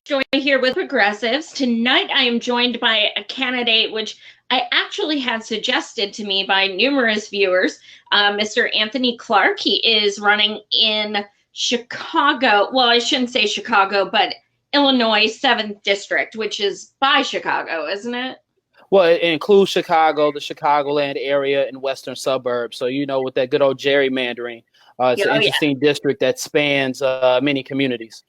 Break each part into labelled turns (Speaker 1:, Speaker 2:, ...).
Speaker 1: Joy here with Progressives. Tonight I am joined by a candidate which I actually had suggested to me by numerous viewers, Mr. Anthony Clark. He is running in Chicago. Well, I shouldn't say Chicago, but Illinois 7th District, which is by Chicago, isn't it?
Speaker 2: Well, it includes Chicago, the Chicagoland area, and western suburbs. So, with that good old gerrymandering, it's an
Speaker 1: Oh, yeah.
Speaker 2: interesting district that spans many communities.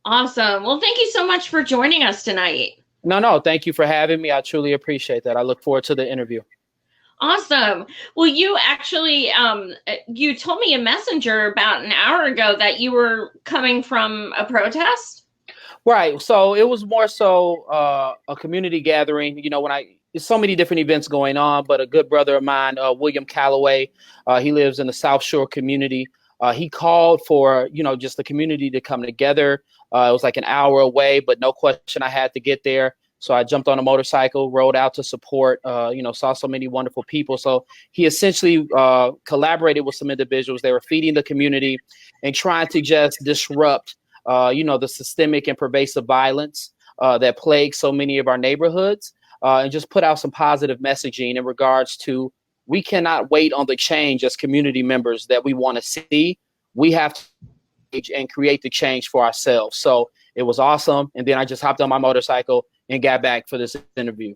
Speaker 1: Awesome. Well, thank you so much for joining us tonight.
Speaker 2: No, thank you for having me. I truly appreciate that. I look forward to the interview.
Speaker 1: Awesome. Well, you actually, you told me a messenger about an hour ago that you were coming from a protest.
Speaker 2: Right. So it was more so a community gathering. There's so many different events going on, but a good brother of mine, William Calloway, he lives in the South Shore community. He called for, just the community to come together. It was like an hour away, but no question I had to get there. So I jumped on a motorcycle, rode out to support, saw so many wonderful people. So he essentially collaborated with some individuals. They were feeding the community and trying to just disrupt the systemic and pervasive violence that plagues so many of our neighborhoods, and just put out some positive messaging in regards to we cannot wait on the change as community members that we want to see. We have to engage and create the change for ourselves. So it was awesome. And then I just hopped on my motorcycle and got back for this interview.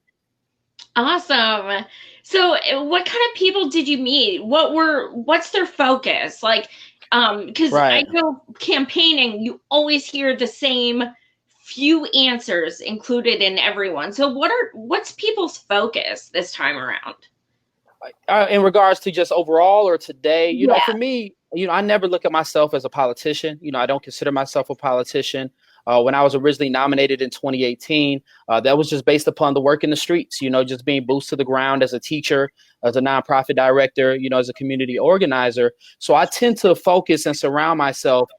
Speaker 1: Awesome. So what kind of people did you meet? What's their focus? Because
Speaker 2: Right.
Speaker 1: I know campaigning, you always hear the same few answers included in everyone. So what's people's focus this time around?
Speaker 2: In regards to just overall or today,
Speaker 1: Yeah.
Speaker 2: for me, I never look at myself as a politician. I don't consider myself a politician. When I was originally nominated in 2018, that was just based upon the work in the streets, just being boots to the ground as a teacher, as a nonprofit director, as a community organizer. So I tend to focus and surround myself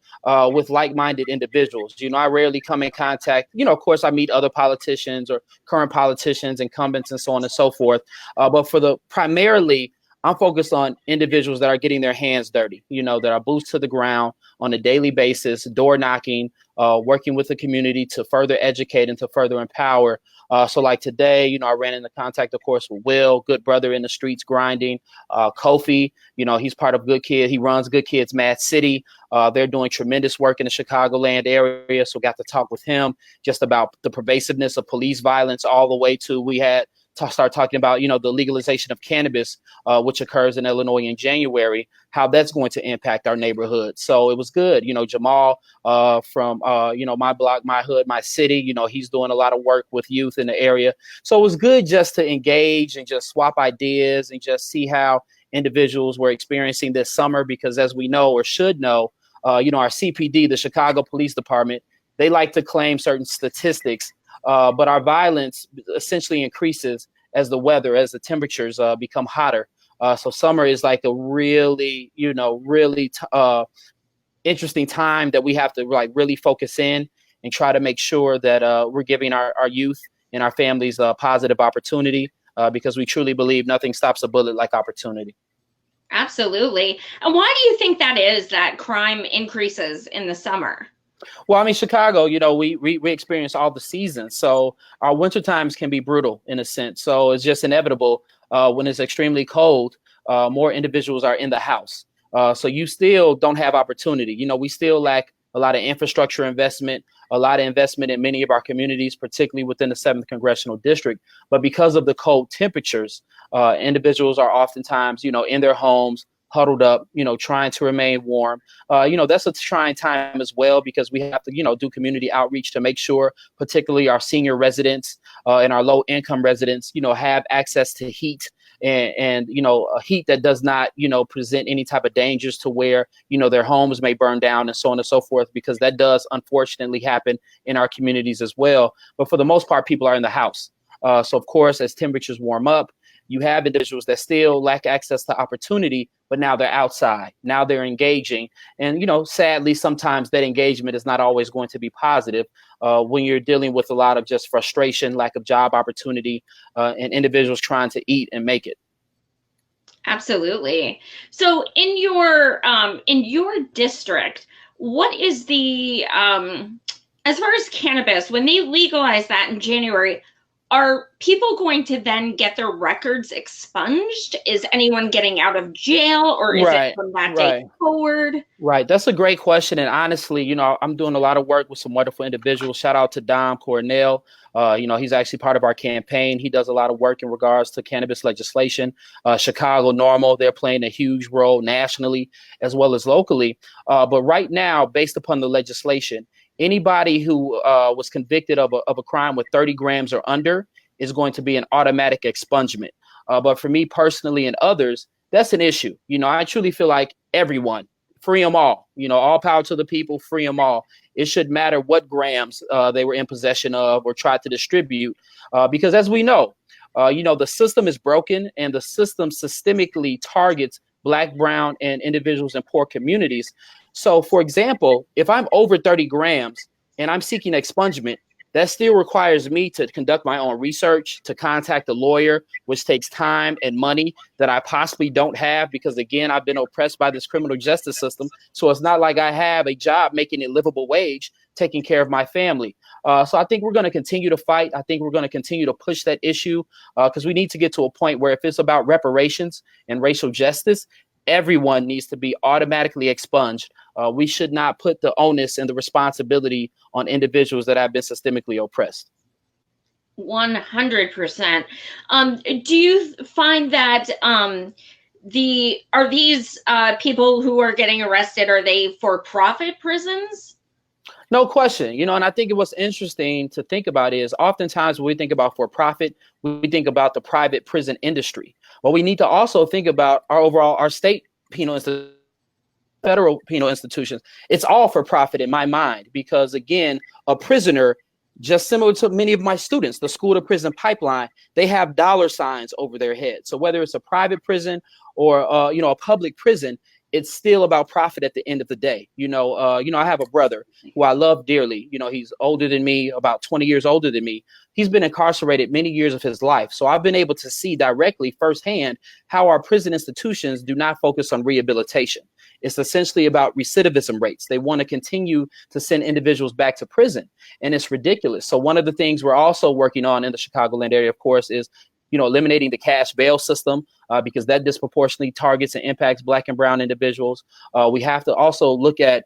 Speaker 2: with like-minded individuals. I rarely come in contact. Of course, I meet other politicians or current politicians, incumbents, and so on and so forth. But primarily, I'm focused on individuals that are getting their hands dirty, that are boots to the ground on a daily basis, door knocking, working with the community to further educate and to further empower. So like today, I ran into contact, of course, with Will, good brother in the streets grinding. Kofi, he's part of Good Kid. He runs Good Kids Mad City. They're doing tremendous work in the Chicagoland area. So got to talk with him just about the pervasiveness of police violence all the way to we had to start talking about, the legalization of cannabis, which occurs in Illinois in January, how that's going to impact our neighborhood. So it was good. Jamal from, my block, my hood, my city, he's doing a lot of work with youth in the area. So it was good just to engage and just swap ideas and just see how individuals were experiencing this summer, because as we know or should know, our CPD, the Chicago Police Department, they like to claim certain statistics. But our violence essentially increases as the temperatures become hotter. So summer is like a really, interesting time that we have to really focus in and try to make sure that we're giving our youth and our families a positive opportunity, because we truly believe nothing stops a bullet like opportunity.
Speaker 1: Absolutely. And why do you think that is, that crime increases in the summer?
Speaker 2: Well, I mean, Chicago, we experience all the seasons. So our winter times can be brutal in a sense. So it's just inevitable when it's extremely cold, more individuals are in the house. So you still don't have opportunity. We still lack a lot of infrastructure investment, a lot of investment in many of our communities, particularly within the 7th Congressional District. But because of the cold temperatures, individuals are oftentimes, in their homes, huddled up, trying to remain warm. That's a trying time as well, because we have to, do community outreach to make sure, particularly our senior residents and our low income residents, have access to heat and a heat that does not, present any type of dangers to where, their homes may burn down and so on and so forth, because that does unfortunately happen in our communities as well. But for the most part, people are in the house. So of course, as temperatures warm up, you have individuals that still lack access to opportunity, but now they're outside. Now they're engaging. And, sadly, sometimes that engagement is not always going to be positive when you're dealing with a lot of just frustration, lack of job opportunity, and individuals trying to eat and make it.
Speaker 1: Absolutely. So in your district, what is the as far as cannabis, when they legalize that in January, are people going to then get their records expunged? Is anyone getting out of jail, or is it
Speaker 2: Right,
Speaker 1: from that day
Speaker 2: right.
Speaker 1: forward?
Speaker 2: Right. That's a great question. And honestly, I'm doing a lot of work with some wonderful individuals. Shout out to Dom Cornell. He's actually part of our campaign. He does a lot of work in regards to cannabis legislation. Chicago Normal, they're playing a huge role nationally as well as locally. But right now, based upon the legislation, anybody who was convicted of a crime with 30 grams or under is going to be an automatic expungement. But for me personally and others, that's an issue. I truly feel like everyone, free them all. All power to the people, free them all. It should matter what grams they were in possession of or tried to distribute, because as we know, the system is broken and the system systemically targets Black, brown, and individuals in poor communities. So, for example, if I'm over 30 grams and I'm seeking expungement, that still requires me to conduct my own research, to contact a lawyer, which takes time and money that I possibly don't have because, again, I've been oppressed by this criminal justice system. So it's not like I have a job making a livable wage, taking care of my family. So I think we're going to continue to fight. I think we're going to continue to push that issue because we need to get to a point where if it's about reparations and racial justice, everyone needs to be automatically expunged. We should not put the onus and the responsibility on individuals that have been systemically oppressed.
Speaker 1: 100%. Do you find that are these people who are getting arrested, are they for-profit prisons?
Speaker 2: No question. And I think what's interesting to think about is oftentimes when we think about for-profit, we think about the private prison industry. But we need to also think about our state penal institutions, federal penal institutions. It's all for profit in my mind, because again, a prisoner, just similar to many of my students, the school to prison pipeline, they have dollar signs over their head. So whether it's a private prison or a public prison, it's still about profit at the end of the day. I have a brother who I love dearly. He's older than me, about 20 years older than me. He's been incarcerated many years of his life. So I've been able to see directly firsthand how our prison institutions do not focus on rehabilitation. It's essentially about recidivism rates. They want to continue to send individuals back to prison, and it's ridiculous. So one of the things we're also working on in the Chicagoland area, of course, is eliminating the cash bail system because that disproportionately targets and impacts Black and brown individuals. We have to also look at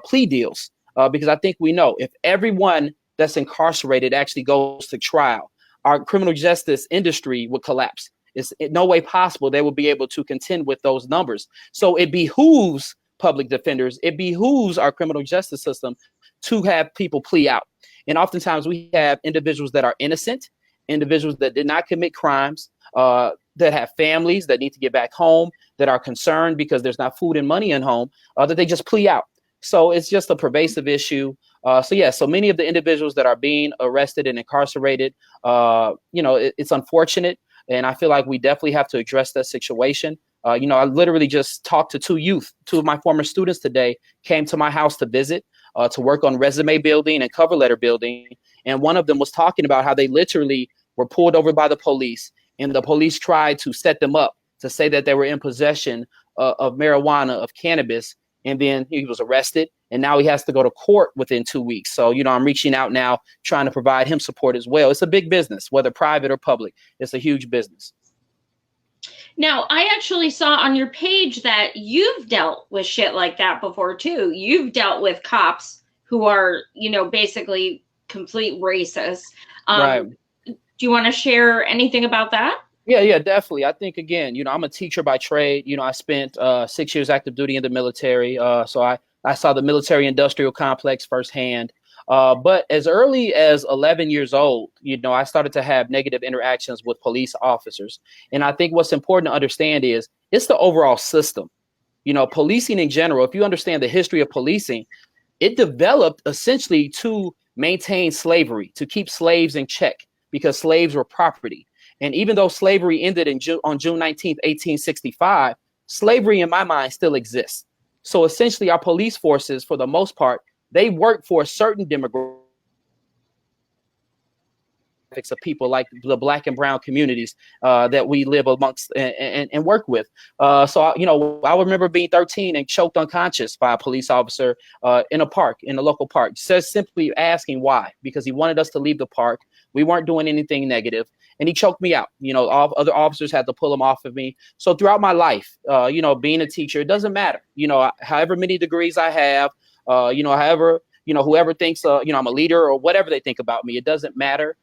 Speaker 2: plea deals because I think we know if everyone that's incarcerated actually goes to trial, our criminal justice industry would collapse. It's in no way possible they will be able to contend with those numbers. So it behooves public defenders, it behooves our criminal justice system to have people plea out. And oftentimes we have individuals that are innocent, individuals that did not commit crimes, that have families that need to get back home, that are concerned because there's not food and money in home, that they just plea out. So it's just a pervasive issue. So many of the individuals that are being arrested and incarcerated, it's unfortunate. And I feel like we definitely have to address that situation. I literally just talked to two of my former students today, came to my house to visit, to work on resume building and cover letter building. And one of them was talking about how they literally were pulled over by the police, and the police tried to set them up to say that they were in possession of marijuana, of cannabis. And then he was arrested, and now he has to go to court within 2 weeks. So, I'm reaching out now, trying to provide him support as well. It's a big business, whether private or public. It's a huge business.
Speaker 1: Now, I actually saw on your page that you've dealt with shit like that before, too. You've dealt with cops who are, basically complete racists.
Speaker 2: Right.
Speaker 1: Do you want to share anything about that?
Speaker 2: Yeah, definitely. I think, again, I'm a teacher by trade. I spent 6 years active duty in the military. So I saw the military industrial complex firsthand. But as early as 11 years old, I started to have negative interactions with police officers. And I think what's important to understand is it's the overall system. Policing in general, if you understand the history of policing, it developed essentially to maintain slavery, to keep slaves in check because slaves were property. And even though slavery ended on June 19th, 1865, slavery in my mind still exists. So essentially our police forces, for the most part, they work for a certain demographic of people like the Black and brown communities that we live amongst and work with. So, you know, I remember being 13 and choked unconscious by a police officer in a park, in a local park, just simply asking why, because he wanted us to leave the park. We weren't doing anything negative, and he choked me out. You know, all other officers had to pull him off of me. So throughout my life, you know, being a teacher, it doesn't matter. You know, however many degrees I have, you know, however, you know, whoever thinks, you know, I'm a leader or whatever they think about me, it doesn't matter.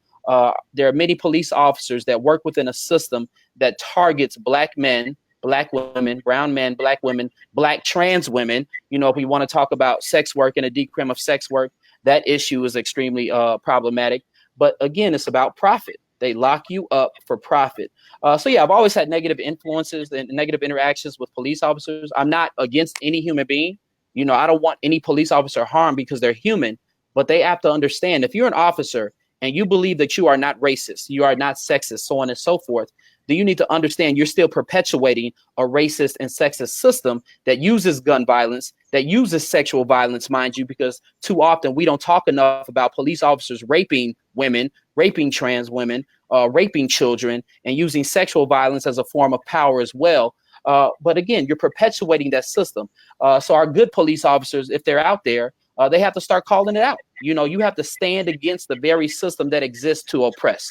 Speaker 2: There are many police officers that work within a system that targets Black men, Black women, brown men, Black women, Black trans women. You know, if we want to talk about sex work and a decrim of sex work, that issue is extremely problematic. But again, it's about profit. They lock you up for profit. So yeah, I've always had negative influences and negative interactions with police officers. I'm not against any human being. You know, I don't want any police officer harmed because they're human, but they have to understand if you're an officer and you believe that you are not racist, you are not sexist, so on and so forth, then you need to understand you're still perpetuating a racist and sexist system that uses gun violence, that uses sexual violence, mind you, because too often we don't talk enough about police officers raping women, raping trans women, raping children, and using sexual violence as a form of power as well. But again, you're perpetuating that system. So our good police officers, if they're out there, they have to start calling it out. You know, you have to stand against the very system that exists to oppress.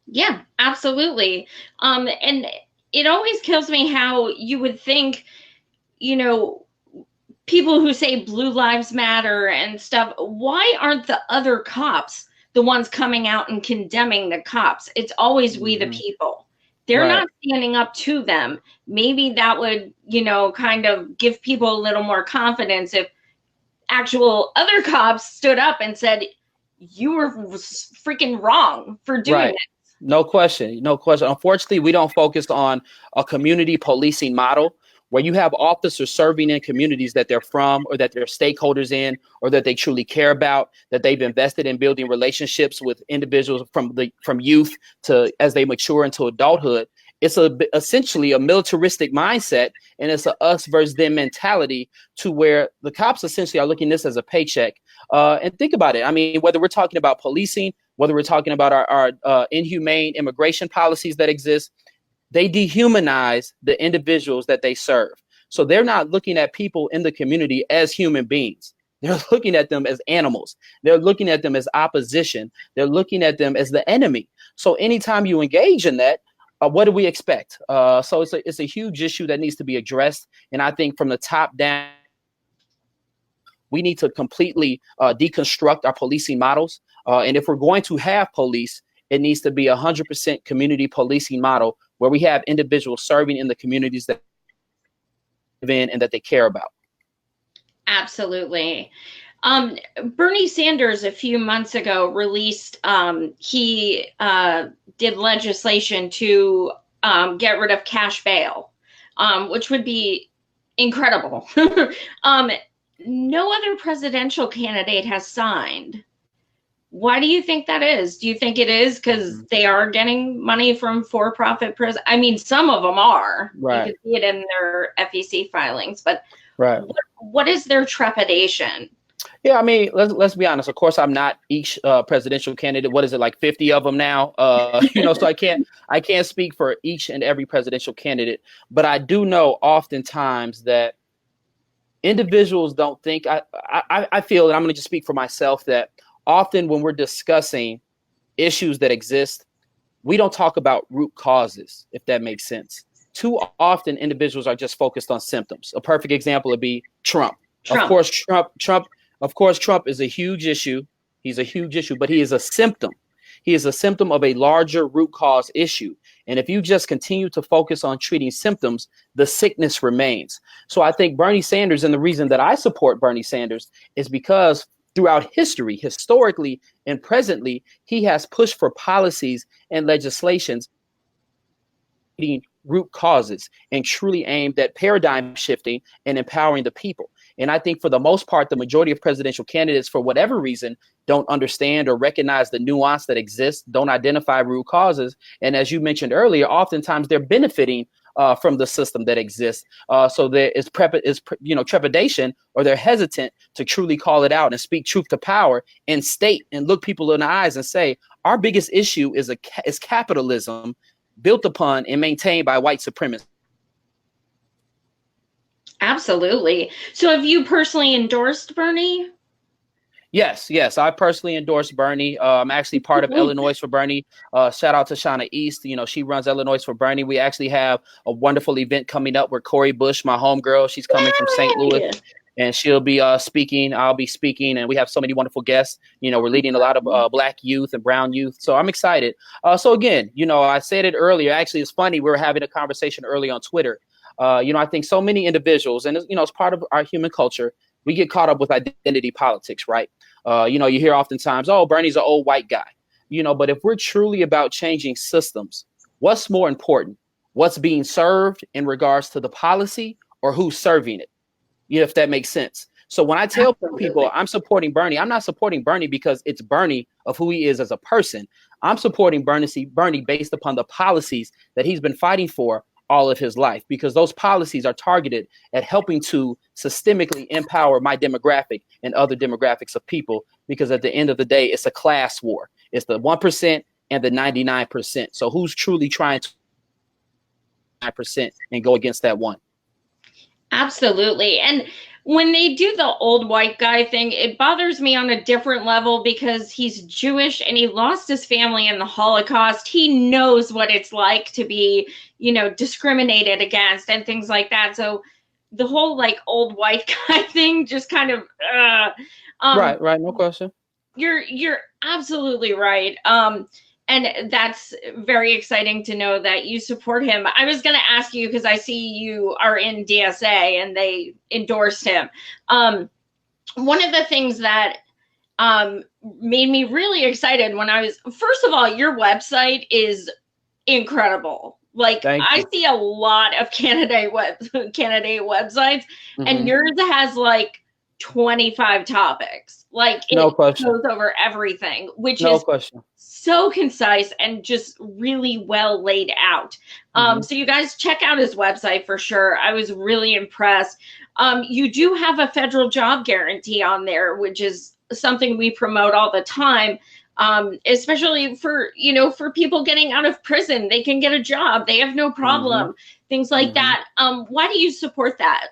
Speaker 1: Yeah, absolutely. And it always kills me how you would think, you know, people who say Blue Lives Matter and stuff, why aren't the other cops the ones coming out and condemning the cops? It's always we the people. They're not standing up to them. Maybe that would, you know, kind of give people a little more confidence if actual other cops stood up and said, you were freaking wrong for doing it.
Speaker 2: No question. No question. Unfortunately, we don't focus on a community policing model where you have officers serving in communities that they're from or that they're stakeholders in or that they truly care about, that they've invested in building relationships with individuals from youth to as they mature into adulthood. It's essentially a militaristic mindset, and it's a us versus them mentality to where the cops essentially are looking at this as a paycheck. And think about it. I mean, whether we're talking about policing, whether we're talking about our inhumane immigration policies that exist, they dehumanize the individuals that they serve. So they're not looking at people in the community as human beings. They're looking at them as animals. They're looking at them as opposition. They're looking at them as the enemy. So anytime you engage in that, what do we expect? So it's a huge issue that needs to be addressed. And I think from the top down, we need to completely deconstruct our policing models. And if we're going to have police, it needs to be 100% community policing model where we have individuals serving in the communities that live in and that they care about.
Speaker 1: Absolutely. Bernie Sanders a few months ago released, he did legislation to get rid of cash bail, which would be incredible. No other presidential candidate has signed. Why do you think that is? Do you think it is because they are getting money from for-profit prison? I mean, some of them are.
Speaker 2: Right.
Speaker 1: You can see it in their FEC filings, but
Speaker 2: right.
Speaker 1: What is their trepidation?
Speaker 2: Yeah, I mean, let's be honest. Of course, I'm not each presidential candidate. What is it, like 50 of them now? You know, so I can't speak for each and every presidential candidate, but I do know oftentimes that individuals don't think. I feel, and I'm going to just speak for myself, that often when we're discussing issues that exist, we don't talk about root causes, if that makes sense. Too often, individuals are just focused on symptoms. A perfect example would be Trump. Of course, Trump is a huge issue. He's a huge issue, but he is a symptom. He is a symptom of a larger root cause issue. And if you just continue to focus on treating symptoms, the sickness remains. So I think Bernie Sanders, and the reason that I support Bernie Sanders is because throughout history, historically and presently, he has pushed for policies and legislations root causes and truly aimed at paradigm shifting and empowering the people. And I think for the most part, the majority of presidential candidates, for whatever reason, don't understand or recognize the nuance that exists, don't identify root causes. And as you mentioned earlier, oftentimes they're benefiting from the system that exists. So there is trepidation, or they're hesitant to truly call it out and speak truth to power and state and look people in the eyes and say, our biggest issue is capitalism built upon and maintained by white supremacists.
Speaker 1: Absolutely. So have you personally endorsed Bernie?
Speaker 2: Yes. I personally endorse Bernie. I'm actually part of Illinois for Bernie. Shout out to Shauna East. She runs Illinois for Bernie. We actually have a wonderful event coming up where Cori Bush, my homegirl, she's coming from St. Louis, and she'll be speaking. I'll be speaking, and we have so many wonderful guests. We're leading a lot of Black youth and brown youth. So I'm excited. So again, I said it earlier. Actually, it's funny. We were having a conversation early on Twitter. I think so many individuals, and it's part of our human culture, we get caught up with identity politics, right? You hear oftentimes, oh, Bernie's an old white guy, but if we're truly about changing systems, what's more important? What's being served in regards to the policy, or who's serving it? If that makes sense. So when I tell people I'm supporting Bernie, I'm not supporting Bernie because it's Bernie of who he is as a person. I'm supporting Bernie based upon the policies that he's been fighting for all of his life, because those policies are targeted at helping to systemically empower my demographic and other demographics of people, because at the end of the day, it's a class war. It's the 1% and the 99%. So who's truly trying to 9% and go against that one?
Speaker 1: Absolutely. And when they do the old white guy thing, it bothers me on a different level, because he's Jewish and he lost his family in the Holocaust. He knows what it's like to be, discriminated against and things like that. So the whole old white guy thing just kind of
Speaker 2: right, no question.
Speaker 1: You're absolutely right. And that's very exciting to know that you support him. I was going to ask you, because I see you are in DSA and they endorsed him. One of the things that made me really excited first of all, your website is incredible. I see a lot of candidate websites, and yours has 25 topics.
Speaker 2: No question.
Speaker 1: Goes over everything, which
Speaker 2: no
Speaker 1: is
Speaker 2: question.
Speaker 1: So concise and just really well laid out. So you guys check out his website for sure. I was really impressed. You do have a federal job guarantee on there, which is something we promote all the time. Especially for people getting out of prison, they can get a job. They have no problem. Things like that. Why do you support that?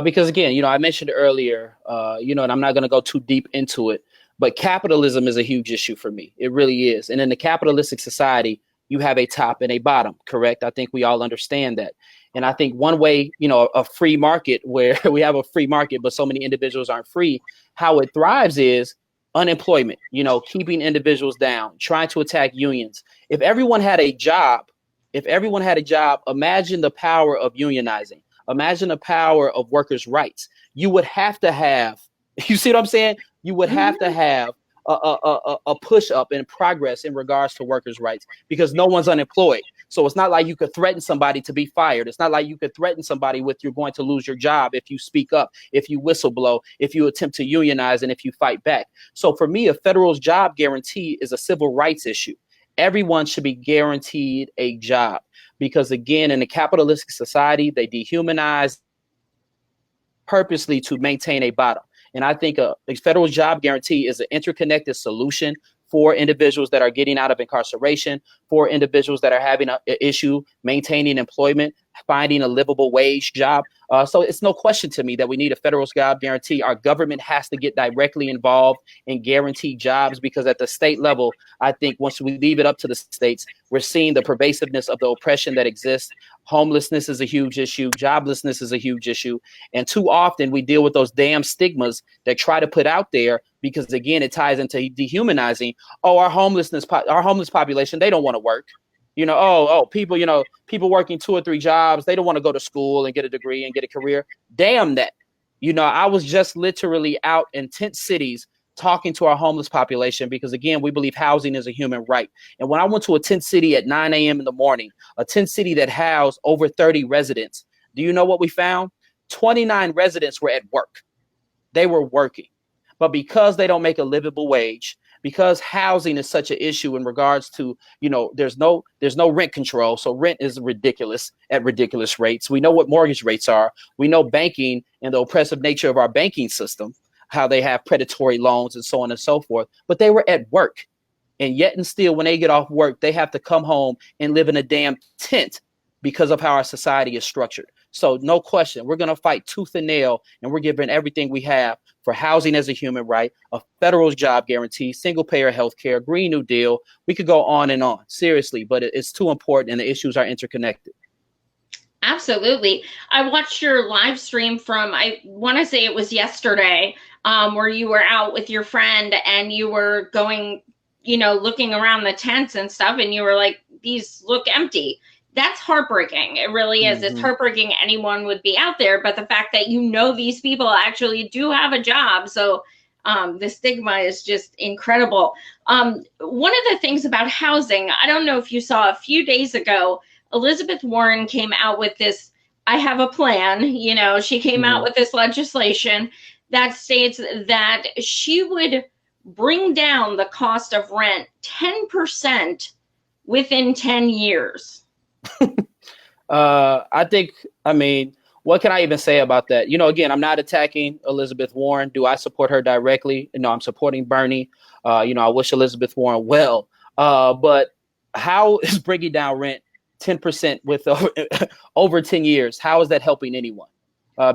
Speaker 2: Because again, I mentioned earlier, and I'm not going to go too deep into it, but capitalism is a huge issue for me. It really is. And in the capitalistic society, you have a top and a bottom, correct? I think we all understand that. And I think one way, a free market where we have a free market, but so many individuals aren't free, how it thrives is unemployment, keeping individuals down, trying to attack unions. If everyone had a job, imagine the power of unionizing. Imagine the power of workers' rights. You would have to have, you see what I'm saying? You would have to have a push up in progress in regards to workers' rights, because no one's unemployed. So it's not like you could threaten somebody to be fired. It's not like you could threaten somebody with you're going to lose your job if you speak up, if you whistleblow, if you attempt to unionize, and if you fight back. So for me, a federal job guarantee is a civil rights issue. Everyone should be guaranteed a job, because again, in a capitalistic society, they dehumanize purposely to maintain a bottom. And I think a federal job guarantee is an interconnected solution for individuals that are getting out of incarceration, for individuals that are having an issue maintaining employment, finding a livable wage job. So it's no question to me that we need a federal job guarantee. Our government has to get directly involved and guarantee jobs, because at the state level, I think once we leave it up to the states, we're seeing the pervasiveness of the oppression that exists. Homelessness is a huge issue. Joblessness is a huge issue. And too often we deal with those damn stigmas that try to put out there, because again, it ties into dehumanizing. Oh, our homeless population, they don't want to work. People working 2 or 3 jobs, they don't want to go to school and get a degree and get a career. Damn that. I was just literally out in tent cities talking to our homeless population, because again, we believe housing is a human right. And when I went to a tent city at 9 a.m. in the morning, a tent city that housed over 30 residents, do you know what we found? 29 residents were at work. They were working. But because they don't make a livable wage, because housing is such an issue in regards to, there's no rent control. So rent is ridiculous at ridiculous rates. We know what mortgage rates are. We know banking and the oppressive nature of our banking system, how they have predatory loans and so on and so forth. But they were at work. And yet and still, when they get off work, they have to come home and live in a damn tent because of how our society is structured. So no question, we're going to fight tooth and nail, and we're giving everything we have for housing as a human right, a federal job guarantee, single payer healthcare, Green New Deal. We could go on and on, seriously, but it's too important, and the issues are interconnected.
Speaker 1: Absolutely. I watched your live stream from, I want to say it was yesterday, where you were out with your friend and you were going, looking around the tents and stuff, and you were like, these look empty. That's heartbreaking. It really is. It's heartbreaking anyone would be out there, but the fact that these people actually do have a job. So the stigma is just incredible. One of the things about housing, I don't know if you saw a few days ago, Elizabeth Warren came out with this, I have a plan, she came out with this legislation that states that she would bring down the cost of rent 10% within 10 years.
Speaker 2: What can I even say about that? Again, I'm not attacking Elizabeth Warren. Do I support her directly? No, I'm supporting Bernie. I wish Elizabeth Warren well. But how is bringing down rent 10% with over 10 years? How is that helping anyone?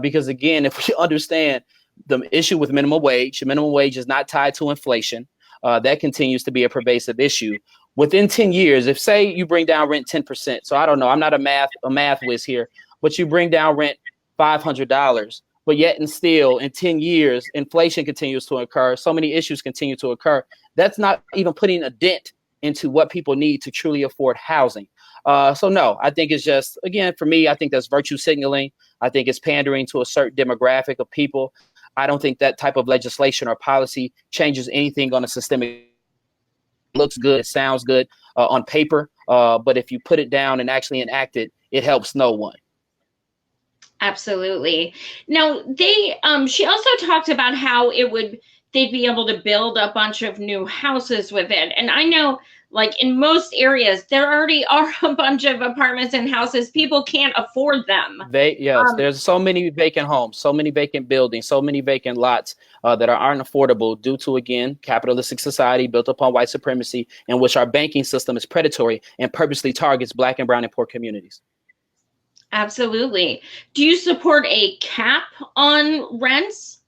Speaker 2: Because again, if we understand the issue with minimum wage is not tied to inflation. That continues to be a pervasive issue. Within 10 years, if say you bring down rent 10%, so I don't know, I'm not a math whiz here, but you bring down rent $500, but yet and still in 10 years, inflation continues to occur. So many issues continue to occur. That's not even putting a dent into what people need to truly afford housing. So no, I think it's just, again, for me, I think that's virtue signaling. I think it's pandering to a certain demographic of people. I don't think that type of legislation or policy changes anything on a systemic. It looks good, it sounds good on paper, but if you put it down and actually enact it, it helps no one.
Speaker 1: Absolutely. Now, she also talked about how they'd be able to build a bunch of new houses with it. And I know, like in most areas, there already are a bunch of apartments and houses. People can't afford them.
Speaker 2: There's so many vacant homes, so many vacant buildings, so many vacant lots that aren't affordable due to, again, capitalistic society built upon white supremacy, in which our banking system is predatory and purposely targets Black and brown and poor communities.
Speaker 1: Absolutely. Do you support a cap on rents?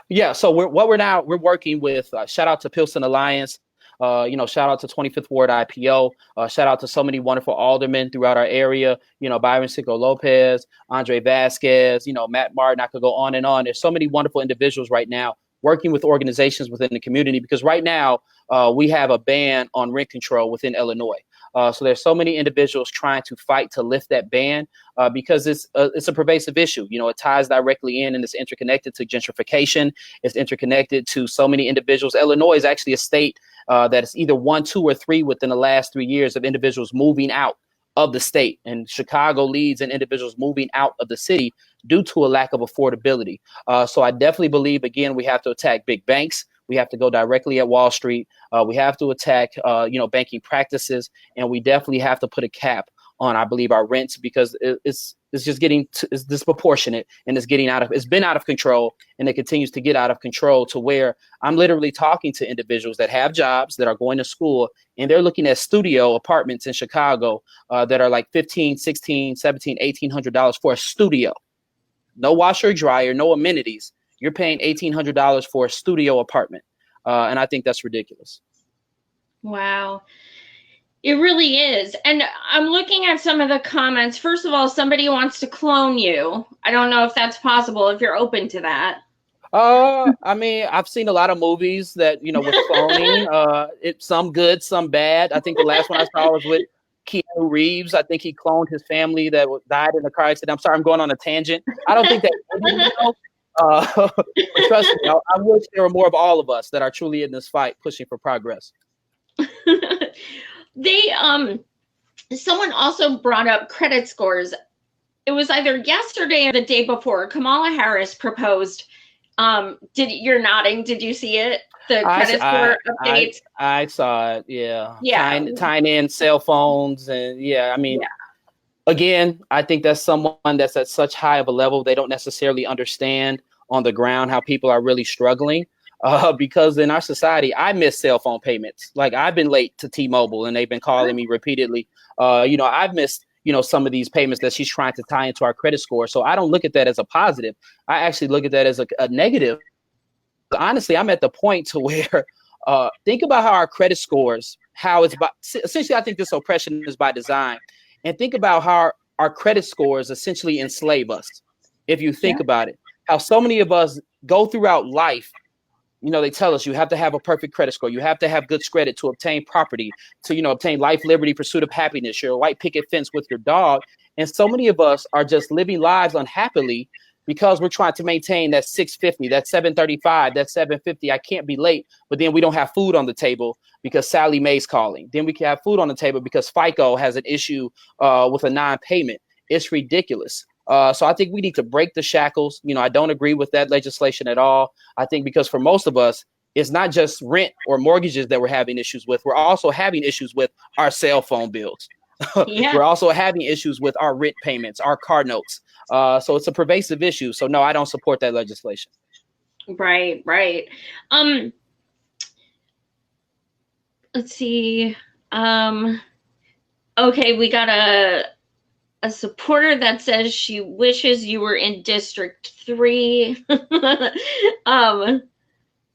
Speaker 2: Yeah. So we're working with, shout out to Pilsen Alliance. Shout out to 25th Ward IPO. Shout out to so many wonderful aldermen throughout our area. Byron Cinco Lopez, Andre Vasquez, Matt Martin. I could go on and on. There's so many wonderful individuals right now working with organizations within the community, because right now we have a ban on rent control within Illinois. So there's so many individuals trying to fight to lift that ban because it's a pervasive issue. It ties directly in, and it's interconnected to gentrification. It's interconnected to so many individuals. Illinois is actually a state that is either 1, 2, or 3 within the last 3 years of individuals moving out of the state. And Chicago leads in individuals moving out of the city due to a lack of affordability. So I definitely believe, again, we have to attack big banks. We have to go directly at Wall Street. We have to attack, banking practices, and we definitely have to put a cap on, I believe, our rents, because it's just it's disproportionate, and it's been out of control, and it continues to get out of control to where I'm literally talking to individuals that have jobs, that are going to school, and they're looking at studio apartments in Chicago that are like $1,500, $1,600, $1,700, $1,800 for a studio. No washer or dryer, no amenities. You're paying $1,800 for a studio apartment. And I think that's ridiculous.
Speaker 1: Wow. It really is. And I'm looking at some of the comments. First of all, somebody wants to clone you. I don't know if that's possible, if you're open to that.
Speaker 2: I've seen a lot of movies that, with cloning, some good, some bad. I think the last one I saw was with Keanu Reeves. I think he cloned his family that died in a car accident. I'm sorry, I'm going on a tangent. I don't think that. But trust me, I wish there were more of all of us that are truly in this fight, pushing for progress.
Speaker 1: Someone also brought up credit scores. it was either yesterday or the day before, Kamala Harris proposed. You're nodding? Did you see it? The credit score updates.
Speaker 2: I saw it. Yeah,
Speaker 1: Yeah,
Speaker 2: tying in cell phones and yeah. I mean,
Speaker 1: yeah,
Speaker 2: again, I think that's someone that's at such high of a level they don't necessarily understand on the ground how people are really struggling. Because in our society, I miss cell phone payments. Like I've been late to T-Mobile and they've been calling me repeatedly. I've missed some of these payments that she's trying to tie into our credit score. So I don't look at that as a positive. I actually look at that as a negative. Honestly, I'm at the point to where think about how our credit scores, how it's by essentially, I think this oppression is by design. And think about how our credit scores essentially enslave us. If you think about it, how so many of us go throughout life, they tell us you have to have a perfect credit score. You have to have good credit to obtain property, to, obtain life, liberty, pursuit of happiness, your white picket fence with your dog. And so many of us are just living lives unhappily because we're trying to maintain that 650, that 735, that 750. I can't be late, but then we don't have food on the table because Sally Mae's calling. Then we can have food on the table because FICO has an issue with a non-payment. It's ridiculous. So I think we need to break the shackles. I don't agree with that legislation at all. I think because for most of us, it's not just rent or mortgages that we're having issues with. We're also having issues with our cell phone bills.
Speaker 1: yeah.
Speaker 2: We're also having issues with our rent payments, our car notes. So it's a pervasive issue. So no, I don't support that legislation.
Speaker 1: Right. Let's see. Okay, we got a supporter that says she wishes you were in District 3.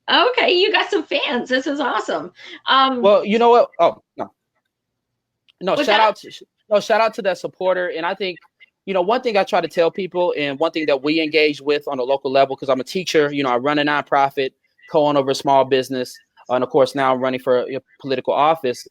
Speaker 1: Okay, you got some fans. This is awesome.
Speaker 2: Well, you know what? Oh, no, shout out to that supporter. And I think, one thing I try to tell people and one thing that we engage with on a local level, because I'm a teacher, I run a nonprofit, co-own over a small business. And of course, now I'm running for a political office.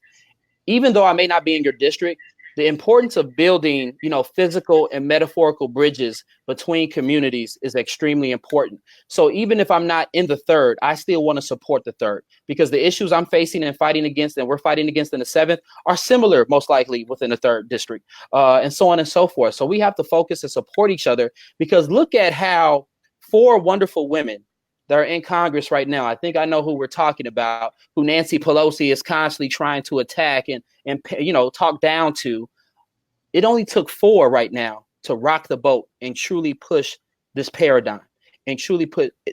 Speaker 2: Even though I may not be in your district, the importance of building, physical and metaphorical bridges between communities is extremely important. So even if I'm not in the third, I still want to support the third because the issues I'm facing and fighting against and we're fighting against in the seventh are similar, most likely within the third district, and so on and so forth. So we have to focus and support each other because look at how 4 wonderful women that are in Congress right now. I think I know who we're talking about, who Nancy Pelosi is constantly trying to attack and talk down to. It only took 4 right now to rock the boat and truly push this paradigm and truly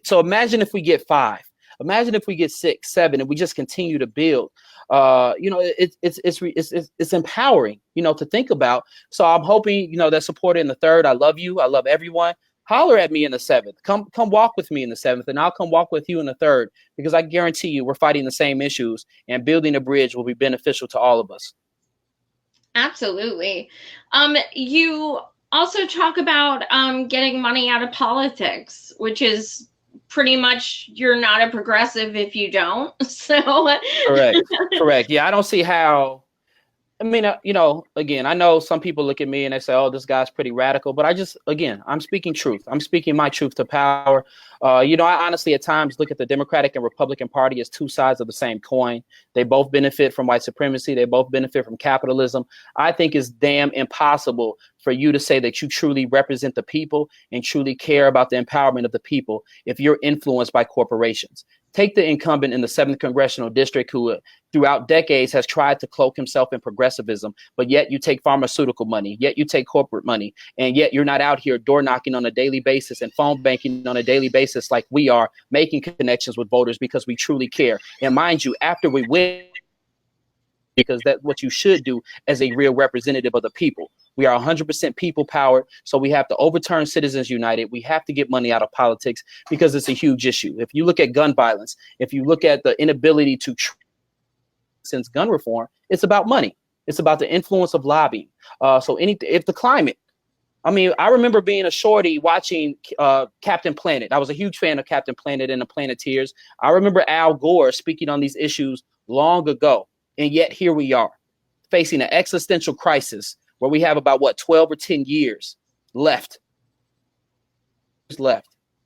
Speaker 2: so imagine if we get 5, imagine if we get 6, 7, and we just continue to build. It's empowering, to think about. So I'm hoping, that support in the third. I love you. I love everyone. Holler at me in the 7th. Come walk with me in the 7th, and I'll come walk with you in the 3rd, because I guarantee you we're fighting the same issues, and building a bridge will be beneficial to all of us.
Speaker 1: Absolutely. You also talk about getting money out of politics, which is pretty much you're not a progressive if you don't. So
Speaker 2: correct. Yeah, I don't see how. I mean, again, I know some people look at me and they say, oh, this guy's pretty radical. But I'm speaking truth. I'm speaking my truth to power. I honestly at times look at the Democratic and Republican Party as 2 sides of the same coin. They both benefit from white supremacy. They both benefit from capitalism. I think it's damn impossible for you to say that you truly represent the people and truly care about the empowerment of the people if you're influenced by corporations. Take the incumbent in the 7th Congressional District who throughout decades has tried to cloak himself in progressivism, but yet you take pharmaceutical money, yet you take corporate money, and yet you're not out here door knocking on a daily basis and phone banking on a daily basis like we are, making connections with voters because we truly care. And mind you, after we win, because that's what you should do as a real representative of the people. We are 100% people powered. So we have to overturn Citizens United. We have to get money out of politics because it's a huge issue. If you look at gun violence, if you look at the inability to since gun reform, it's about money. It's about the influence of lobbying. If the climate, I remember being a shorty watching Captain Planet. I was a huge fan of Captain Planet and the Planeteers. I remember Al Gore speaking on these issues long ago. And yet here we are facing an existential crisis where we have about 12 or 10 years left.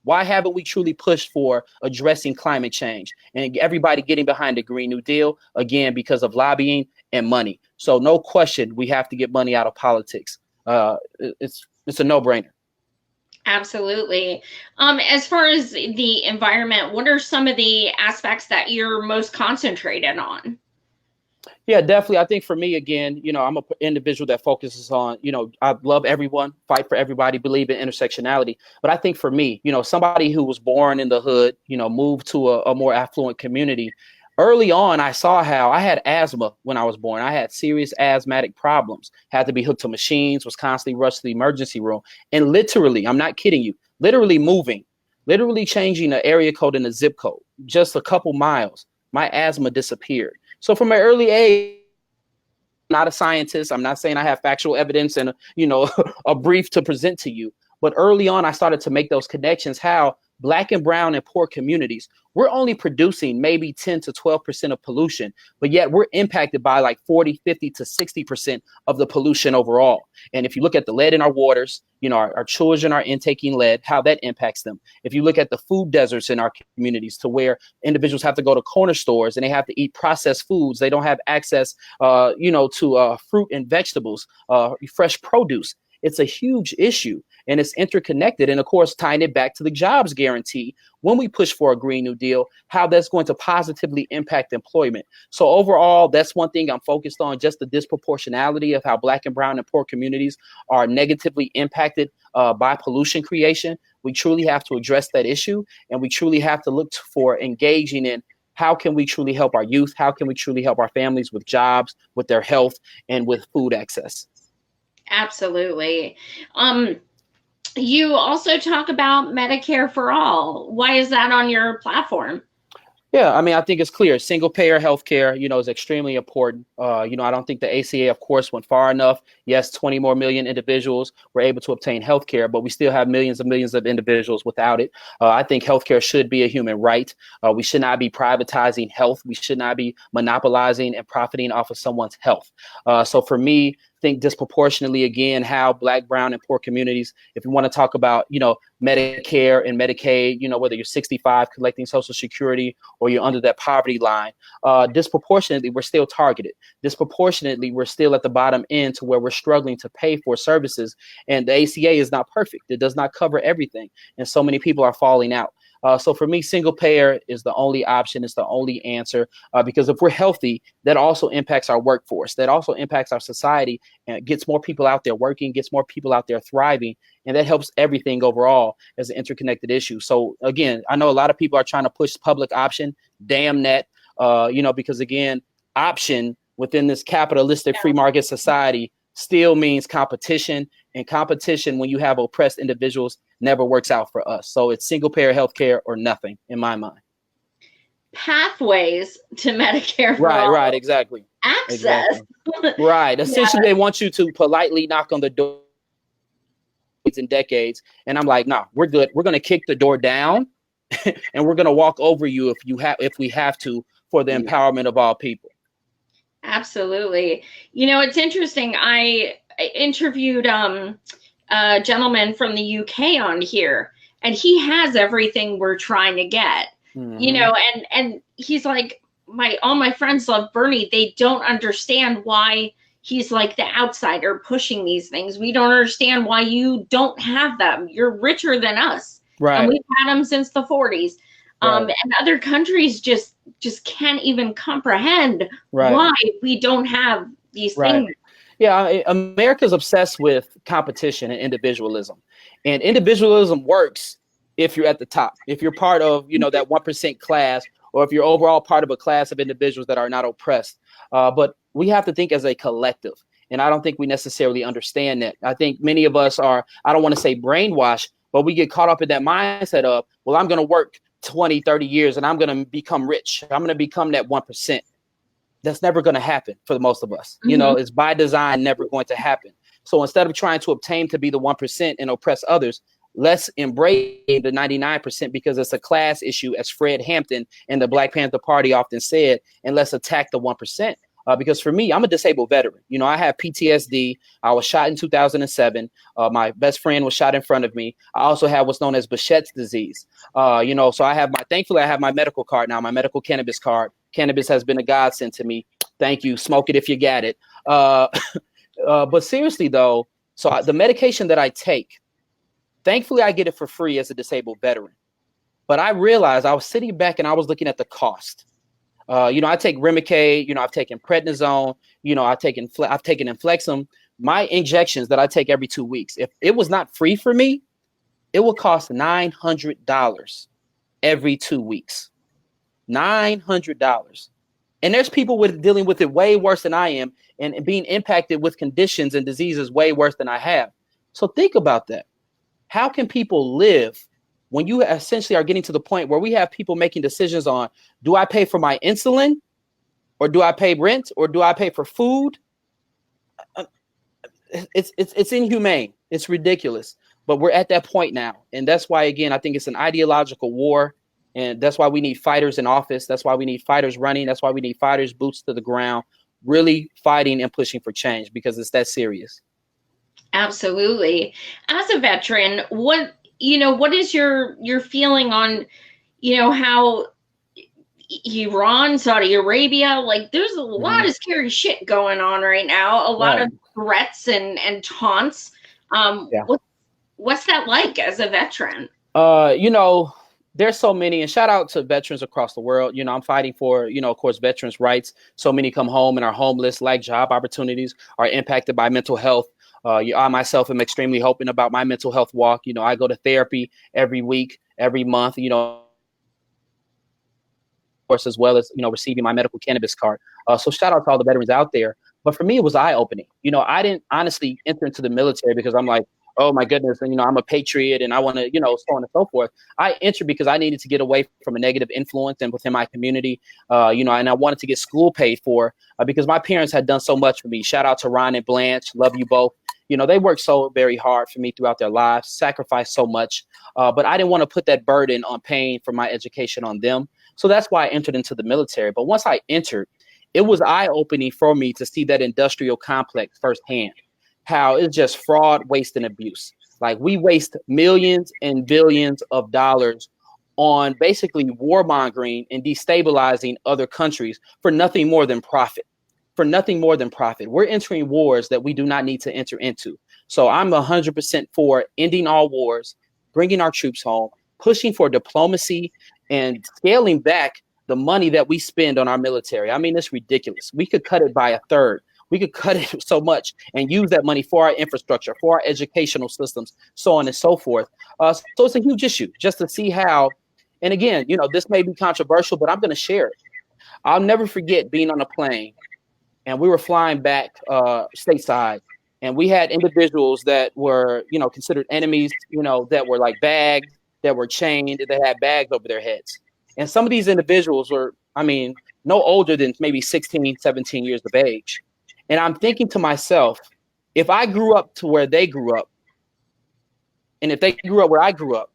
Speaker 2: Why haven't we truly pushed for addressing climate change and everybody getting behind the Green New Deal? Again, because of lobbying and money. So no question, we have to get money out of politics. It's a no-brainer.
Speaker 1: Absolutely. As far as the environment, what are some of the aspects that you're most concentrated on?
Speaker 2: Yeah, definitely. I think for me, again, I'm an individual that focuses on, I love everyone, fight for everybody, believe in intersectionality. But I think for me, somebody who was born in the hood, moved to a more affluent community. Early on, I saw how I had asthma when I was born. I had serious asthmatic problems, had to be hooked to machines, was constantly rushed to the emergency room. And literally, I'm not kidding you, literally changing the area code and the zip code, just a couple miles, my asthma disappeared. So from an early age, I'm not a scientist. I'm not saying I have factual evidence and a brief to present to you. But early on, I started to make those connections. How Black and brown and poor communities, we're only producing maybe 10 to 12% of pollution, but yet we're impacted by like 40, 50 to 60% of the pollution overall. And if you look at the lead in our waters, our children are intaking lead, how that impacts them. If you look at the food deserts in our communities, to where individuals have to go to corner stores and they have to eat processed foods, they don't have access, to fruit and vegetables, fresh produce. It's a huge issue, and it's interconnected. And of course, tying it back to the jobs guarantee, when we push for a Green New Deal, how that's going to positively impact employment. So overall, that's one thing I'm focused on, just the disproportionality of how Black and brown and poor communities are negatively impacted by pollution creation. We truly have to address that issue, and we truly have to look for engaging in how can we truly help our youth? How can we truly help our families with jobs, with their health, and with food access?
Speaker 1: Absolutely. You also talk about Medicare for all. Why is that on your platform?
Speaker 2: Yeah, I mean, I think it's clear. Single payer healthcare, is extremely important. I don't think the ACA, of course, went far enough. Yes, 20 more million individuals were able to obtain healthcare, but we still have millions of individuals without it. I think healthcare should be a human right. We should not be privatizing health. We should not be monopolizing and profiting off of someone's health. So for me, think disproportionately, again, how Black, brown, and poor communities, if you want to talk about, Medicare and Medicaid, whether you're 65 collecting Social Security or you're under that poverty line, disproportionately, we're still targeted. Disproportionately, we're still at the bottom end to where we're struggling to pay for services. And the ACA is not perfect. It does not cover everything. And so many people are falling out. So for me, single payer is the only option. It's the only answer, because if we're healthy, that also impacts our workforce. That also impacts our society and gets more people out there working, gets more people out there thriving. And that helps everything overall as an interconnected issue. So again, I know a lot of people are trying to push public option. Damn that, because again, option within this capitalistic free market society still means competition, and competition, when you have oppressed individuals, never works out for us. So it's single payer healthcare or nothing in my mind.
Speaker 1: Pathways to Medicare.
Speaker 2: Right, exactly.
Speaker 1: Access.
Speaker 2: Exactly. Right. Essentially, They want you to politely knock on the door in decades. And I'm like, nah, we're good. We're going to kick the door down and we're going to walk over you if we have to, for the empowerment of all people.
Speaker 1: Absolutely. It's interesting. I interviewed a gentleman from the UK on here, and he has everything we're trying to get. Mm-hmm. And he's like, all my friends love Bernie. They don't understand why he's like the outsider pushing these things. We don't understand why you don't have them. You're richer than us.
Speaker 2: Right.
Speaker 1: And we've had them since the 40s. Right. And other countries just can't even comprehend why we don't have these things.
Speaker 2: Yeah, America's obsessed with competition and individualism. And individualism works if you're at the top, if you're part of, that 1% class, or if you're overall part of a class of individuals that are not oppressed. But we have to think as a collective. And I don't think we necessarily understand that. I think many of us are, I don't want to say brainwashed, but we get caught up in that mindset of, well, I'm going to work 20, 30 years and I'm going to become rich. I'm going to become that 1%. That's never going to happen for the most of us. Mm-hmm. It's by design never going to happen. So instead of trying to obtain to be the 1% and oppress others, let's embrace the 99% because it's a class issue, as Fred Hampton and the Black Panther Party often said, and let's attack the 1%. Because for me, I'm a disabled veteran. I have PTSD. I was shot in 2007. My best friend was shot in front of me. I also have what's known as Behçet's disease. So thankfully, I have my medical card now, my medical cannabis card. Cannabis has been a godsend to me. Thank you. Smoke it if you got it. But seriously, though, So the medication that I take, thankfully I get it for free as a disabled veteran. But I realized I was sitting back and I was looking at the cost. I take Remicade, I've taken prednisone, I've taken Inflexum. My injections that I take every 2 weeks, if it was not free for me, it would cost $900 every 2 weeks. $900. And there's people dealing with it way worse than I am and being impacted with conditions and diseases way worse than I have. So think about that. How can people live when you essentially are getting to the point where we have people making decisions on, do I pay for my insulin, or do I pay rent, or do I pay for food? It's inhumane. It's ridiculous. But we're at that point now. And that's why, again, I think it's an ideological war. And that's why we need fighters in office. That's why we need fighters running. That's why we need fighters, boots to the ground, really fighting and pushing for change, because it's that serious.
Speaker 1: Absolutely. As a veteran, what is your feeling on, how Iran, Saudi Arabia, like there's a lot of scary shit going on right now, a lot of threats and taunts. What's that like as a veteran?
Speaker 2: There's so many, and shout out to veterans across the world. I'm fighting for, of course, veterans' rights. So many come home and are homeless, lack job opportunities, are impacted by mental health. I myself am extremely hoping about my mental health walk. I go to therapy every week, every month, of course, as well as, receiving my medical cannabis card. So shout out to all the veterans out there. But for me, it was eye-opening. I didn't honestly enter into the military because I'm like, oh my goodness, and I'm a patriot and I want to, so on and so forth. I entered because I needed to get away from a negative influence and within my community, and I wanted to get school paid for because my parents had done so much for me. Shout out to Ron and Blanche, love you both. They worked so very hard for me throughout their lives, sacrificed so much, but I didn't want to put that burden on paying for my education on them. So that's why I entered into the military. But once I entered, it was eye-opening for me to see that industrial complex firsthand. How it's just fraud, waste, and abuse. Like we waste millions and billions of dollars on basically warmongering and destabilizing other countries for nothing more than profit. We're entering wars that we do not need to enter into. So I'm 100% for ending all wars, bringing our troops home, pushing for diplomacy, and scaling back the money that we spend on our military. I mean, it's ridiculous. We could cut it by a third. We could cut it so much and use that money for our infrastructure, for our educational systems, so on and so forth. So it's a huge issue just to see how, and again, this may be controversial, but I'm going to share it. I'll never forget being on a plane and we were flying back stateside, and we had individuals that were, considered enemies, that were like bagged, that were chained, that had bags over their heads. And some of these individuals were, no older than maybe 16, 17 years of age. And I'm thinking to myself, if I grew up to where they grew up, and if they grew up where I grew up,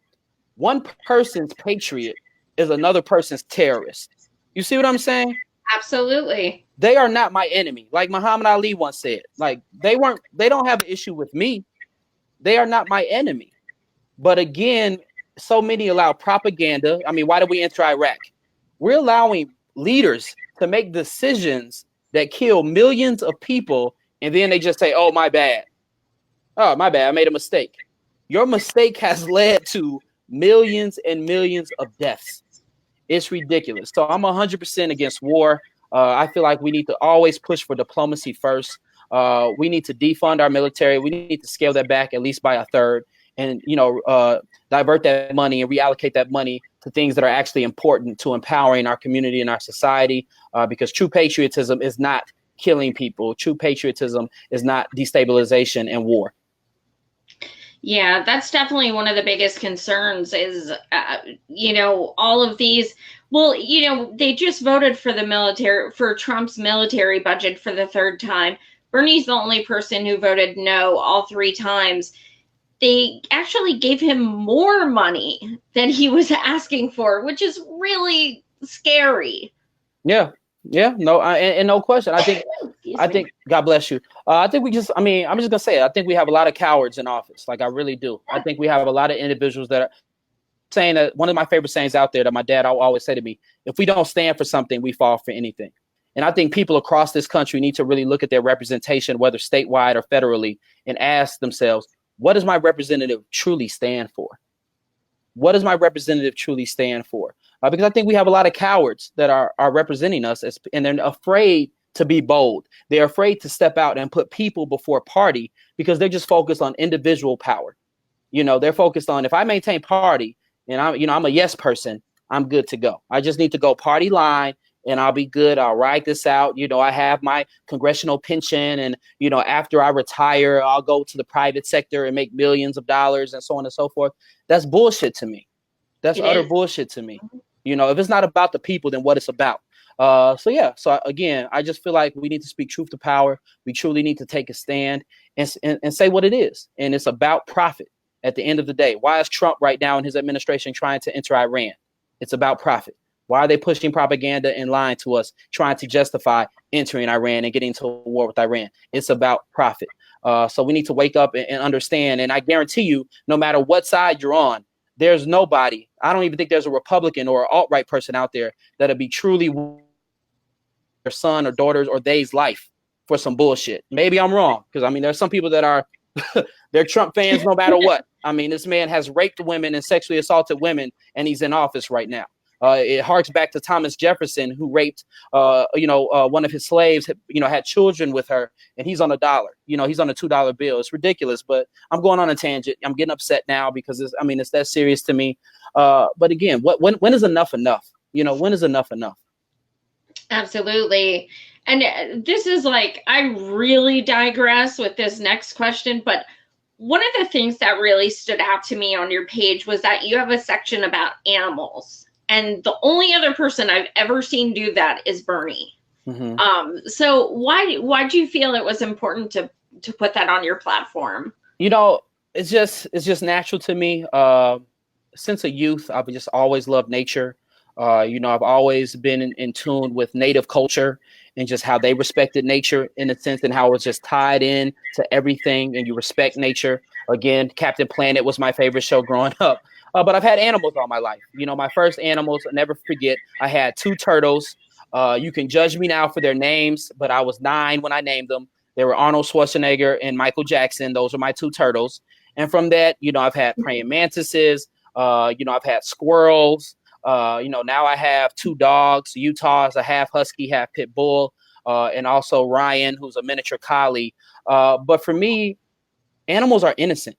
Speaker 2: one person's patriot is another person's terrorist. You see what I'm saying?
Speaker 1: Absolutely.
Speaker 2: They are not my enemy. Like Muhammad Ali once said, like they don't have an issue with me. They are not my enemy. But again, so many allow propaganda. Why did we enter Iraq? We're allowing leaders to make decisions that kill millions of people, and then they just say, oh, my bad. Oh, my bad. I made a mistake. Your mistake has led to millions and millions of deaths. It's ridiculous. So I'm 100% against war. I feel like we need to always push for diplomacy first. We need to defund our military. We need to scale that back at least by a third and, divert that money and reallocate that money to things that are actually important to empowering our community and our society, because true patriotism is not killing people. True patriotism is not destabilization and war.
Speaker 1: Yeah, that's definitely one of the biggest concerns is, all of these. Well, they just voted for the military, for Trump's military budget for the third time. Bernie's the only person who voted no all three times. They actually gave him more money than he was asking for, which is really scary.
Speaker 2: Yeah, no, and no question. I think, God bless you. I think I'm just gonna say it. I think we have a lot of cowards in office. Like I really do. I think we have a lot of individuals that are saying that. One of my favorite sayings out there that my dad always say to me: if we don't stand for something, we fall for anything. And I think people across this country need to really look at their representation, whether statewide or federally, and ask themselves, what does my representative truly stand for? What does my representative truly stand for? Because I think we have a lot of cowards that are representing us, and they're afraid to be bold. They're afraid to step out and put people before party because they're just focused on individual power. They're focused on, if I maintain party and I'm a yes person, I'm good to go. I just need to go party line and I'll be good. I'll ride this out. I have my congressional pension, and, after I retire, I'll go to the private sector and make millions of dollars and so on and so forth. That's bullshit to me. That's utter bullshit to me. If it's not about the people, then what it's about. So again, I just feel like we need to speak truth to power. We truly need to take a stand and say what it is. And it's about profit at the end of the day. Why is Trump right now in his administration trying to enter Iran? It's about profit. Why are they pushing propaganda and lying to us, trying to justify entering Iran and getting into a war with Iran? It's about profit. So we need to wake up and understand. And I guarantee you, no matter what side you're on, there's nobody. I don't even think there's a Republican or an alt-right person out there that'll be truly their son or daughters or they's life for some bullshit. Maybe I'm wrong, because there's some people that are they're Trump fans no matter what. This man has raped women and sexually assaulted women, and he's in office right now. It harks back to Thomas Jefferson, who raped, one of his slaves, had children with her, and he's on $1. He's on a $2 bill. It's ridiculous, but I'm going on a tangent. I'm getting upset now because it's that serious to me. But again, when is enough enough? When is enough enough?
Speaker 1: Absolutely. And this is I really digress with this next question, but one of the things that really stood out to me on your page was that you have a section about animals. And the only other person I've ever seen do that is Bernie. Mm-hmm. So why do you feel it was important to put that on your platform?
Speaker 2: It's just natural to me. Since a youth, I've just always loved nature. I've always been in tune with native culture and just how they respected nature in a sense, and how it was just tied in to everything, and you respect nature. Again, Captain Planet was my favorite show growing up. But I've had animals all my life. My first animals, I'll never forget, I had 2 turtles. You can judge me now for their names, but I was 9 when I named them. They were Arnold Schwarzenegger and Michael Jackson. Those are my 2 turtles. And from that, I've had praying mantises. I've had squirrels. Now I have 2 dogs. Utah's a half husky, half pit bull, and also Ryan, who's a miniature collie. But for me, animals are innocent.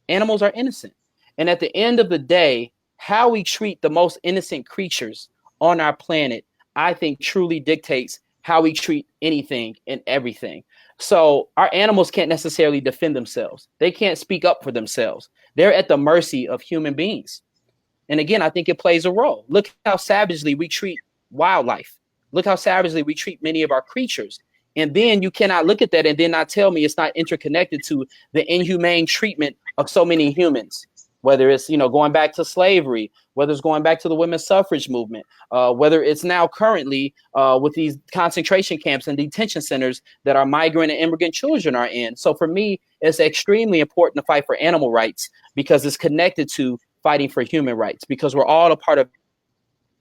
Speaker 2: Animals are innocent. And at the end of the day, how we treat the most innocent creatures on our planet, I think truly dictates how we treat anything and everything. So our animals can't necessarily defend themselves. They can't speak up for themselves. They're at the mercy of human beings. And again, I think it plays a role. Look how savagely we treat wildlife. Look how savagely we treat many of our creatures. And then you cannot look at that and then not tell me it's not interconnected to the inhumane treatment of so many humans. Whether it's, going back to slavery, whether it's going back to the women's suffrage movement, whether it's now currently with these concentration camps and detention centers that our migrant and immigrant children are in. So for me, it's extremely important to fight for animal rights because it's connected to fighting for human rights, because we're all a part of,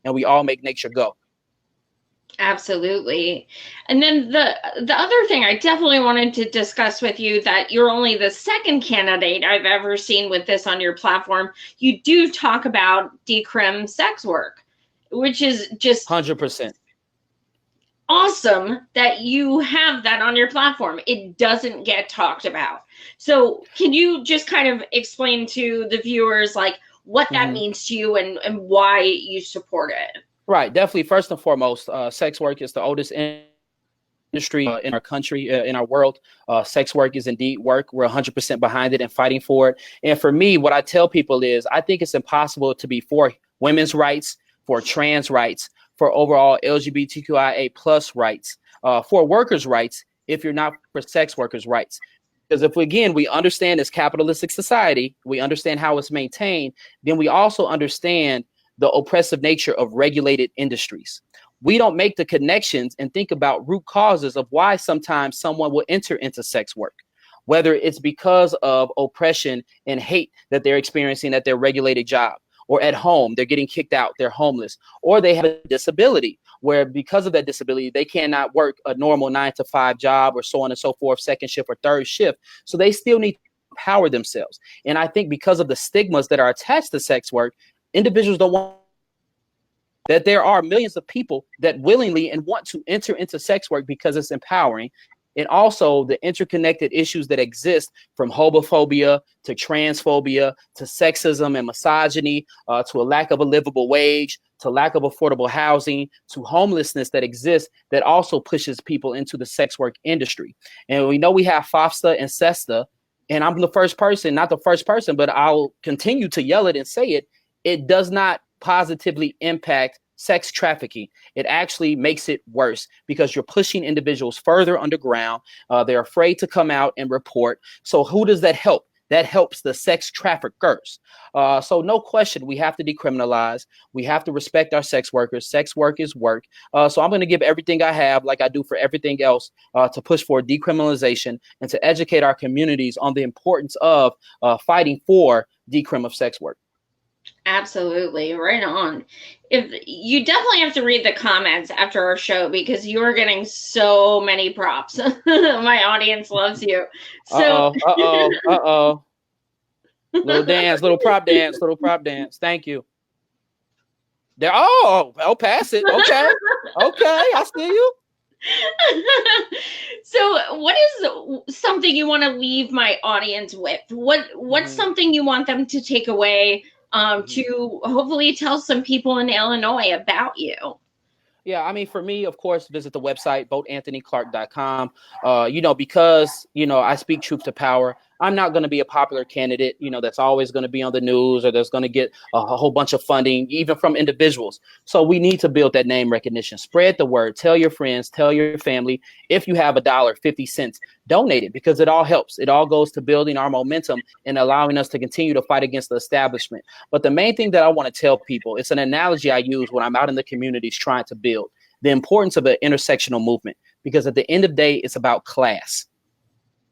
Speaker 2: and we all make nature go.
Speaker 1: Absolutely. And then the other thing I definitely wanted to discuss with you, that you're only the second candidate I've ever seen with this on your platform. You do talk about decrim sex work, which is just
Speaker 2: 100%
Speaker 1: awesome that you have that on your platform. It doesn't get talked about. So can you just kind of explain to the viewers what that means to you and why you support it?
Speaker 2: Right. Definitely. First and foremost, sex work is the oldest industry in our country, in our world. Sex work is indeed work. We're 100% behind it and fighting for it. And for me, what I tell people is I think it's impossible to be for women's rights, for trans rights, for overall LGBTQIA plus rights, for workers' rights, if you're not for sex workers' rights. Because if, again, we understand this capitalistic society, we understand how it's maintained, then we also understand the oppressive nature of regulated industries. We don't make the connections and think about root causes of why sometimes someone will enter into sex work, whether it's because of oppression and hate that they're experiencing at their regulated job, or at home, they're getting kicked out, they're homeless, or they have a disability, where because of that disability, they cannot work a normal 9 to 5 job or so on and so forth, second shift or third shift. So they still need to empower themselves. And I think because of the stigmas that are attached to sex work, individuals don't want that there are millions of people that willingly and want to enter into sex work because it's empowering. And also the interconnected issues that exist from homophobia to transphobia to sexism and misogyny, to a lack of a livable wage, to lack of affordable housing, to homelessness that exists that also pushes people into the sex work industry. And we know we have FOSTA and SESTA, and I'm the first person, not the first person, but I'll continue to yell it and say it. It does not positively impact sex trafficking. It actually makes it worse because you're pushing individuals further underground. They're afraid to come out and report. So who does that help? That helps the sex traffickers. So no question, we have to decriminalize. We have to respect our sex workers. Sex work is work. So I'm going to give everything I have, like I do for everything else, to push for decriminalization and to educate our communities on the importance of fighting for decrim of sex work.
Speaker 1: Absolutely. Right on. If you definitely have to read the comments after our show because you are getting so many props. My audience loves you. So
Speaker 2: little dance, little prop dance. Thank you. There. I'll pass it. Okay. I see you.
Speaker 1: So what is something you want to leave my audience with? What's something you want them to take away to hopefully tell some people in Illinois about you?
Speaker 2: Yeah, I mean, for me, of course, visit the website, voteanthonyclark.com. Because, I speak truth to power. I'm not going to be a popular candidate, that's always going to be on the news or that's going to get a whole bunch of funding, even from individuals. So we need to build that name recognition. Spread the word. Tell your friends, tell your family. If you have $1, 50 cents, donate it because it all helps. It all goes to building our momentum and allowing us to continue to fight against the establishment. But the main thing that I want to tell people, it's an analogy I use when I'm out in the communities trying to build the importance of an intersectional movement, because at the end of the day, it's about class.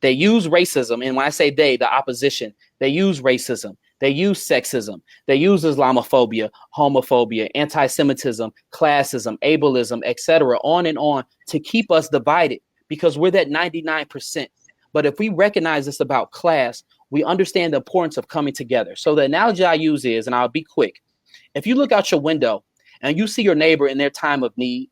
Speaker 2: They use racism. And when I say they, the opposition, they use racism. They use sexism. They use Islamophobia, homophobia, anti-Semitism, classism, ableism, etc., on and on to keep us divided because we're that 99%. But if we recognize it's about class, we understand the importance of coming together. So the analogy I use is, and I'll be quick, if you look out your window and you see your neighbor in their time of need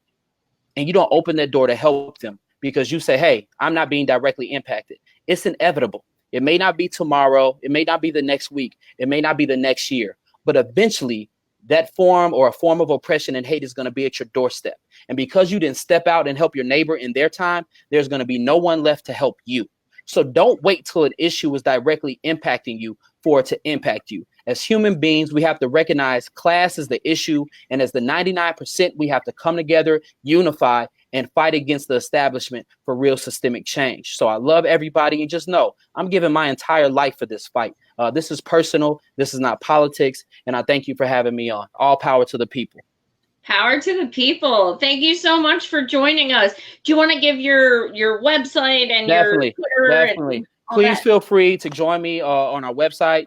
Speaker 2: and you don't open that door to help them, because you say, hey, I'm not being directly impacted. It's inevitable. It may not be tomorrow. It may not be the next week. It may not be the next year. But eventually, that form or a form of oppression and hate is going to be at your doorstep. And because you didn't step out and help your neighbor in their time, there's going to be no one left to help you. So don't wait till an issue is directly impacting you for it to impact you. As human beings, we have to recognize class is the issue. And as the 99%, we have to come together, unify, and fight against the establishment for real systemic change. So I love everybody, and just know I'm giving my entire life for this fight. This is personal. This is not politics. And I thank you for having me on. All power to the people.
Speaker 1: Power to the people. Thank you so much for joining us. Do you want to give your website and your Twitter?
Speaker 2: Definitely. Please feel free to join me on our website.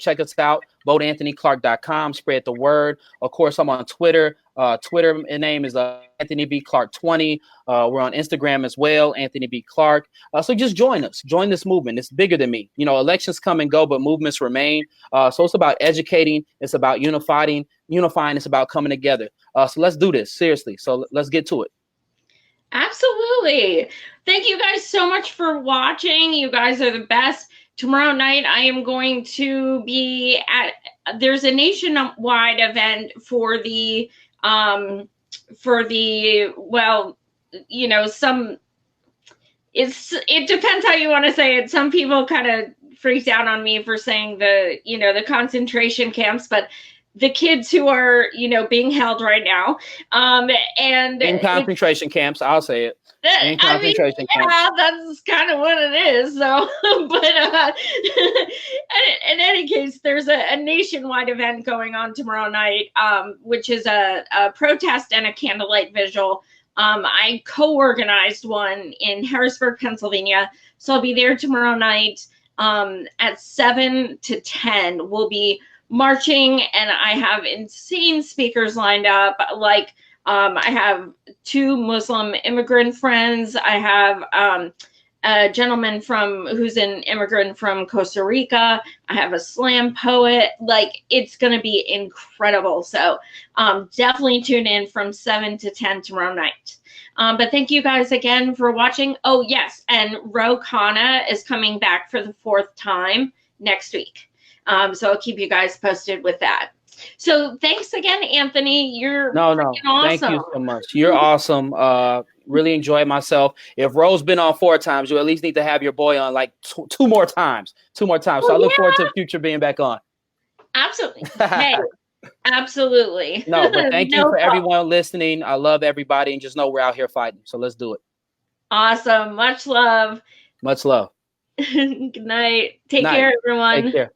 Speaker 2: Check us out, voteanthonyclark.com. Spread the word. Of course, I'm on Twitter. Twitter name is Anthony B. Clark 20. We're on Instagram as well, Anthony B. Clark. So just join us. Join this movement. It's bigger than me. Elections come and go, but movements remain. So it's about educating. It's about unifying. It's about coming together. So let's do this. Seriously. So let's get to it.
Speaker 1: Absolutely. Thank you guys so much for watching. You guys are the best. Tomorrow night, I am going to be there's a nationwide event for the, it depends how you want to say it. Some people kind of freaked out on me for saying the concentration camps, but the kids who are, being held right now. And
Speaker 2: in concentration camps, I'll say it. In concentration camps.
Speaker 1: Yeah, that's kind of what it is. So, but in any case, there's a nationwide event going on tomorrow night, which is a protest and a candlelight vigil. I co-organized one in Harrisburg, Pennsylvania. So I'll be there tomorrow night at 7 to 10. We'll be marching, and I have insane speakers lined up, like I have 2 Muslim immigrant friends. I have a gentleman who's an immigrant from Costa Rica. I have a slam poet. Like, it's going to be incredible. So definitely tune in from 7 to 10 tomorrow night. But thank you guys again for watching. Oh, yes. And Ro Khanna is coming back for the 4th time next week. So I'll keep you guys posted with that. So thanks again, Anthony. You're awesome.
Speaker 2: Thank you so much. You're awesome. Really enjoyed myself. If Ro's been on 4 times, you at least need to have your boy on like 2 more times. 2 more times. So I look forward to the future being back on.
Speaker 1: Absolutely. Hey, absolutely.
Speaker 2: No, but thank you for everyone listening. I love everybody, and just know we're out here fighting. So let's do it.
Speaker 1: Awesome. Much love.
Speaker 2: Much love.
Speaker 1: Good night. Take care, everyone.
Speaker 2: Take care.